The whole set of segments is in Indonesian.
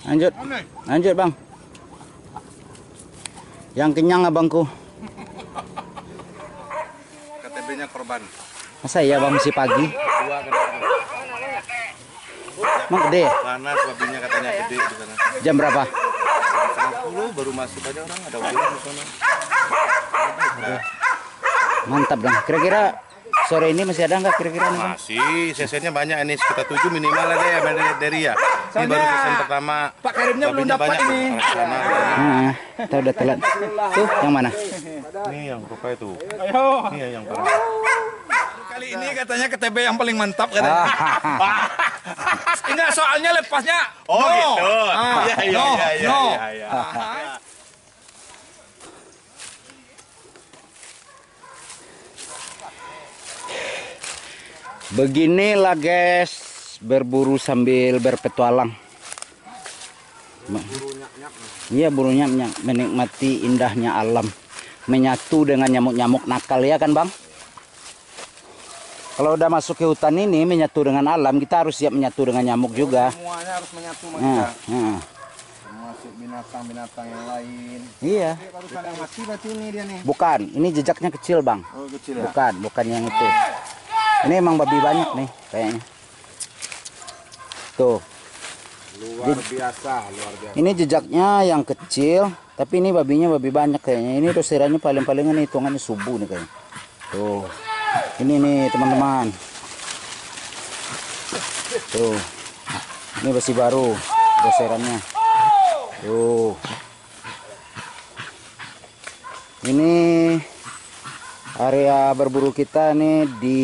Lanjut. Lanjut, Bang. Yang kenyang abangku. KTP-nya korban. Masa iya Bang masih pagi? Dua kan. Emang gede ya? Panas babinya katanya gede di sana. Jam berapa? 10 baru masuk aja orang ada ujian di sana. Mantap dong. Kira-kira sore ini masih ada nggak kira-kira nih, Bang? Masih, sesennya banyak ini sekitar 7 minimal ada ya dari ya. Ini baru sesen pertama. Pak Karimnya belum dapat banyak ini. Sana. Nah, kita udah telat. Tuh, yang mana? Ini yang rupa itu. Ayo. Ini yang parah. Kali ini katanya KTP yang paling mantap katanya. Enggak, soalnya lepasnya. Oh no. gitu. Ah, Iya no, no. iya. Beginilah guys, berburu sambil berpetualang. Iya, buru nyap-nyap, menikmati indahnya alam, menyatu dengan nyamuk-nyamuk nakal ya kan Bang? Kalau udah masuk ke hutan ini menyatu dengan alam, kita harus siap menyatu dengan nyamuk juga. Semuanya harus menyatu Nah, nah. termasuk binatang-binatang yang lain. Iya. Barusan yang mati berarti ini dia nih. Bukan, ini jejaknya kecil Bang. Oh, kecil ya. Bukan yang itu. Ini emang babi banyak nih kayaknya. Tuh. Luar biasa. Ini jejaknya yang kecil, tapi ini babinya babi banyak kayaknya. Ini dosirannya paling-palingan hitungannya subuh nih kayaknya. Tuh. Ini nih teman-teman. Tuh. Ini besi baru dosirannya. Tuh. Ini area berburu kita nih di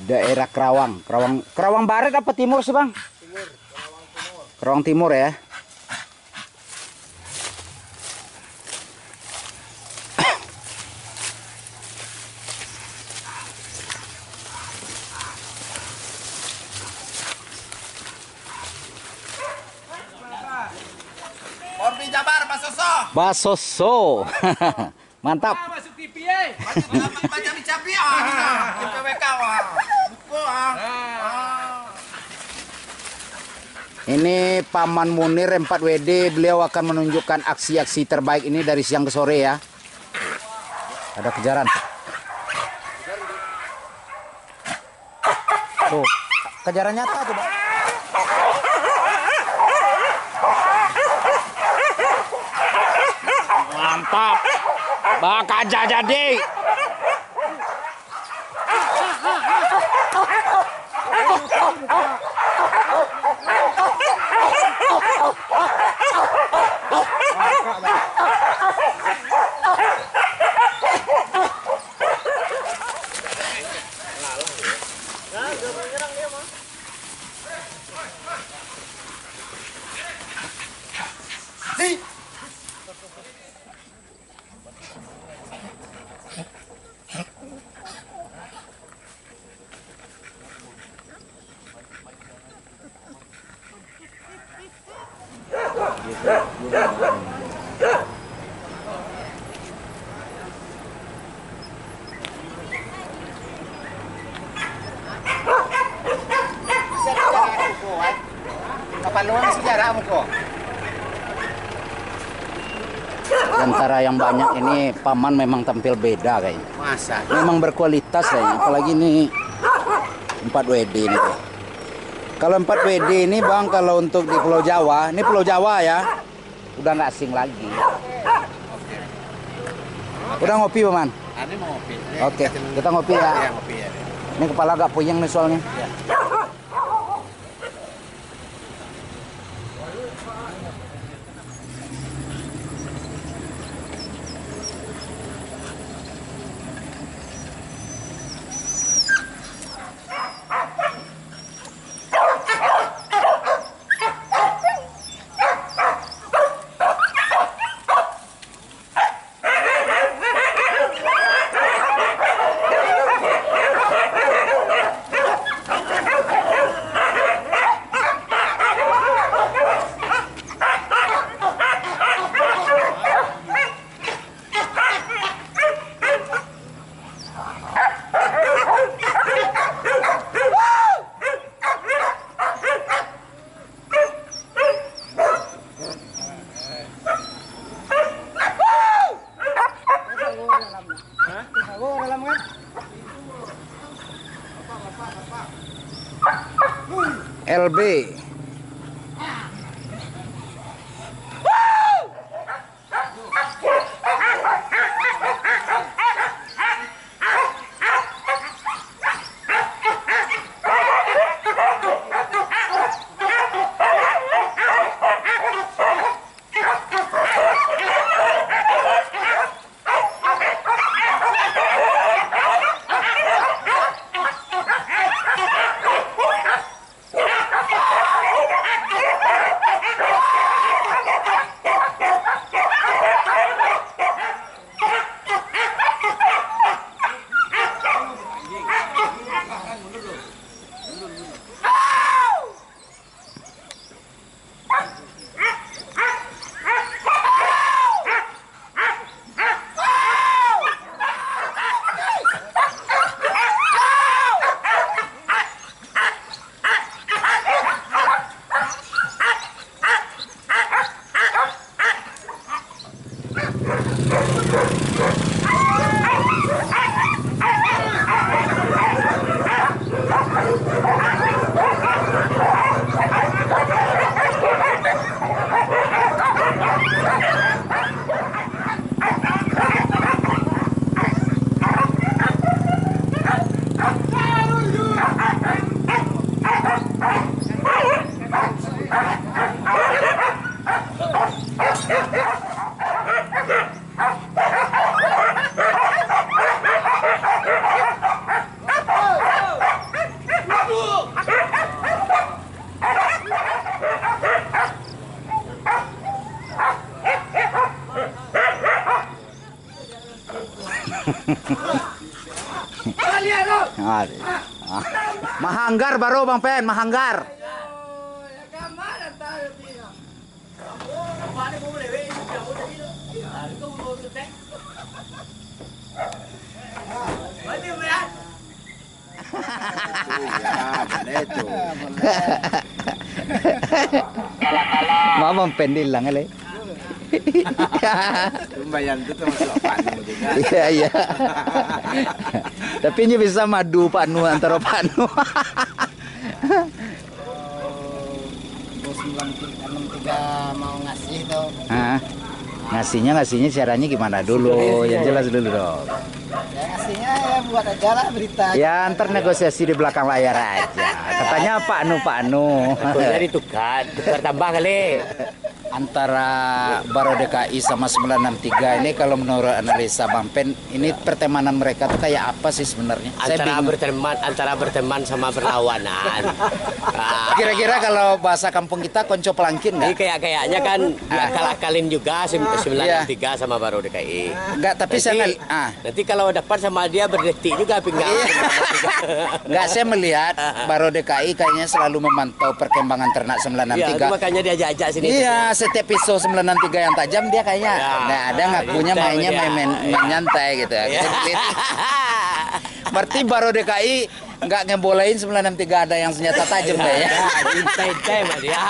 daerah Kerawang Barat apa Timur sih Bang? Kerawang Timur ya. Orbi Jabar, Basoso. Mantap. Masuk TV ya. Baca bicapi ah. Di PWK wah. Ini Paman Munir 4WD, beliau akan menunjukkan aksi-aksi terbaik ini dari siang ke sore ya. Ada kejaran. Tuh, kejaran nyata tuh, Bang. Mantap. Bakal jadi. Antara yang banyak ini Paman memang tampil beda kayaknya. Masa? Memang berkualitas kayaknya. Apalagi ini 4WD ini. Kalau 4WD ini Bang, kalau untuk di Pulau Jawa, ini Pulau Jawa ya, udah nggak asing lagi. Udah ngopi Paman? Ini mau ngopi. Oke, kita ngopi ya. Iya, ngopi ya. Ini kepala agak puyeng nih soalnya. Ya. LB. Mahanggar baru Bang Pen, mahanggar. Mama Pen dilang ale. Lumayan itu termasuk panu juga. Iya iya. Tapi ini bisa madu panu antara panu. Bos 63 mau ngasih tuh. Ngasihnya caranya gimana dulu? Yang jelas dulu dong. Ya ngasihnya ya buat aja lah berita. Ya ntar negosiasi di belakang layar aja. Katanya Pak Anu. Jadi tukar tambah kali. Antara Baro DKI sama 963 ini kalau menurut analisa Bang Pen, ini pertemanan mereka tuh kayak apa sih sebenarnya? Antara berteman sama berlawanan. Kira-kira kalau bahasa kampung kita konco pelangkin nggak? Kayaknya kan diakal-akalin juga 963 sama Baro DKI. Enggak, tapi saya Nanti kalau dapat sama dia berdetik juga pinggang. Enggak, saya melihat Baro DKI kayaknya selalu memantau perkembangan ternak 963. Iya, itu makanya diajak sini. Iya, setiap pisau 963 yang tajam dia kayaknya ada ngakunya mainnya main nyantai gitu ya. Berarti Baro DKI nggak ngebolehin 963 ada yang senjata tajam ya. Intai-intai mah dia.